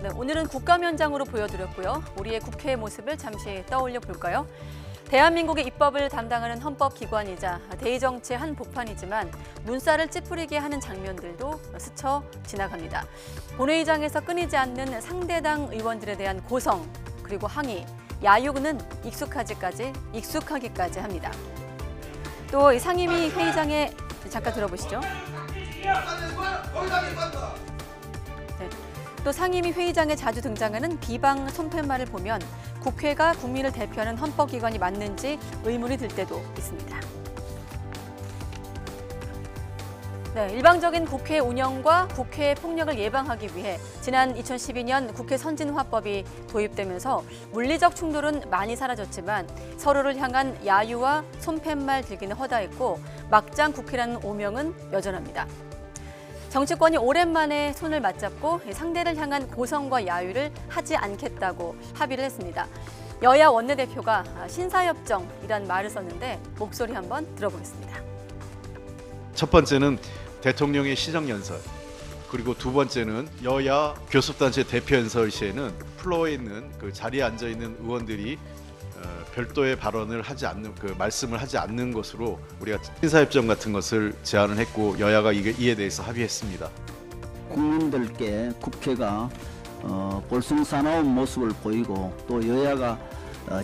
네, 오늘은 국감 현장으로 보여드렸고요. 우리의 국회의 모습을 잠시 떠올려 볼까요? 대한민국의 입법을 담당하는 헌법기관이자 대의정치의 한 복판이지만 눈살을 찌푸리게 하는 장면들도 스쳐 지나갑니다. 본회의장에서 끊이지 않는 상대당 의원들에 대한 고성, 그리고 항의, 야유는 익숙하기까지 합니다. 또 이 상임위 회의장에 잠깐 들어보시죠. 네. 또 상임위 회의장에 자주 등장하는 비방 손팻말을 보면 국회가 국민을 대표하는 헌법기관이 맞는지 의문이 들 때도 있습니다. 네, 일방적인 국회 운영과 국회의 폭력을 예방하기 위해 지난 2012년 국회 선진화법이 도입되면서 물리적 충돌은 많이 사라졌지만 서로를 향한 야유와 손팻말 들기는 허다했고 막장 국회라는 오명은 여전합니다. 정치권이 오랜만에 손을 맞잡고 상대를 향한 고성과 야유를 하지 않겠다고 합의를 했습니다. 여야 원내대표가 신사협정이란 말을 썼는데 목소리 한번 들어보겠습니다. 첫 번째는 대통령의 시정연설, 그리고 두 번째는 여야 교섭단체 대표연설 시에는 플로어에 있는 그 자리에 앉아 있는 의원들이 별도의 발언을 하지 않는 말씀을 하지 않는 것으로 우리가 신사협정 같은 것을 제안을 했고 여야가 이에 대해서 합의했습니다. 국민들께 국회가 볼썽사나운 모습을 보이고 또 여야가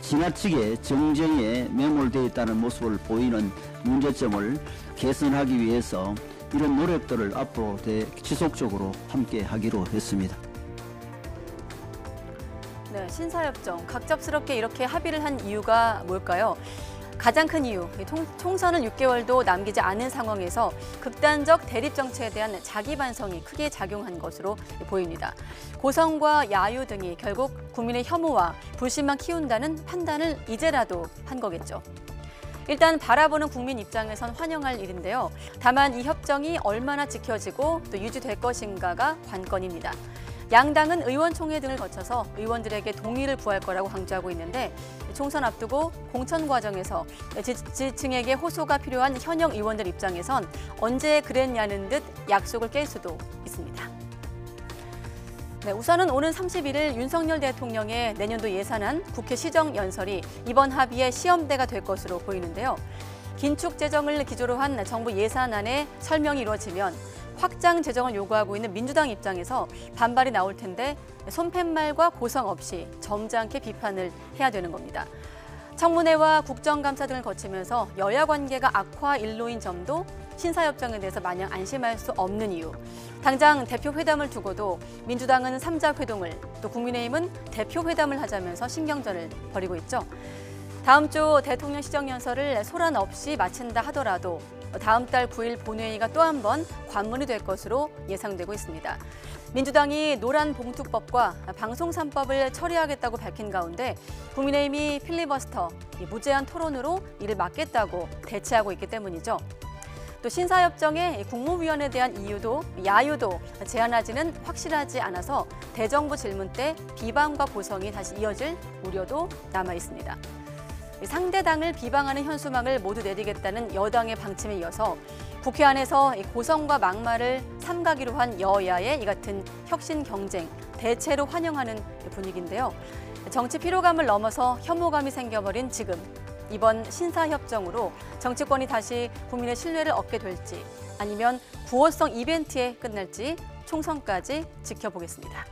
지나치게 정쟁에 매몰되어 있다는 모습을 보이는 문제점을 개선하기 위해서 이런 노력들을 앞으로 지속적으로 함께 하기로 했습니다. 네, 신사협정 갑작스럽게 이렇게 합의를 한 이유가 뭘까요? 가장 큰 이유, 총선을 6개월도 남기지 않은 상황에서 극단적 대립 정치에 대한 자기 반성이 크게 작용한 것으로 보입니다. 고성과 야유 등이 결국 국민의 혐오와 불신만 키운다는 판단을 이제라도 한 거겠죠. 일단 바라보는 국민 입장에선 환영할 일인데요. 다만 이 협정이 얼마나 지켜지고 또 유지될 것인가가 관건입니다. 양당은 의원총회 등을 거쳐서 의원들에게 동의를 구할 거라고 강조하고 있는데 총선 앞두고 공천 과정에서 지지층에게 호소가 필요한 현역 의원들 입장에선 언제 그랬냐는 듯 약속을 깰 수도 있습니다. 네, 우선은 오는 31일 윤석열 대통령의 내년도 예산안 국회 시정연설이 이번 합의의 시험대가 될 것으로 보이는데요. 긴축 재정을 기조로 한 정부 예산안의 설명이 이루어지면 확장 재정을 요구하고 있는 민주당 입장에서 반발이 나올 텐데 손팻말과 고성 없이 점잖게 비판을 해야 되는 겁니다. 청문회와 국정감사 등을 거치면서 여야 관계가 악화 일로인 점도 신사협정에 대해서 마냥 안심할 수 없는 이유. 당장 대표회담을 두고도 민주당은 3자 회동을, 또 국민의힘은 대표회담을 하자면서 신경전을 벌이고 있죠. 다음 주 대통령 시정연설을 소란 없이 마친다 하더라도 다음 달 9일 본회의가 또 한 번 관문이 될 것으로 예상되고 있습니다. 민주당이 노란봉투법과 방송 3법을 처리하겠다고 밝힌 가운데 국민의힘이 필리버스터, 무제한 토론으로 이를 막겠다고 대치하고 있기 때문이죠. 또 신사협정의 국무위원에 대한 이유도 야유도 제한하지는 확실하지 않아서 대정부 질문 때 비방과 고성이 다시 이어질 우려도 남아 있습니다. 상대당을 비방하는 현수막을 모두 내리겠다는 여당의 방침에 이어서 국회 안에서 고성과 막말을 삼가기로 한 여야의 이 같은 혁신 경쟁, 대체로 환영하는 분위기인데요. 정치 피로감을 넘어서 혐오감이 생겨버린 지금, 이번 신사협정으로 정치권이 다시 국민의 신뢰를 얻게 될지 아니면 구호성 이벤트에 끝날지 총선까지 지켜보겠습니다.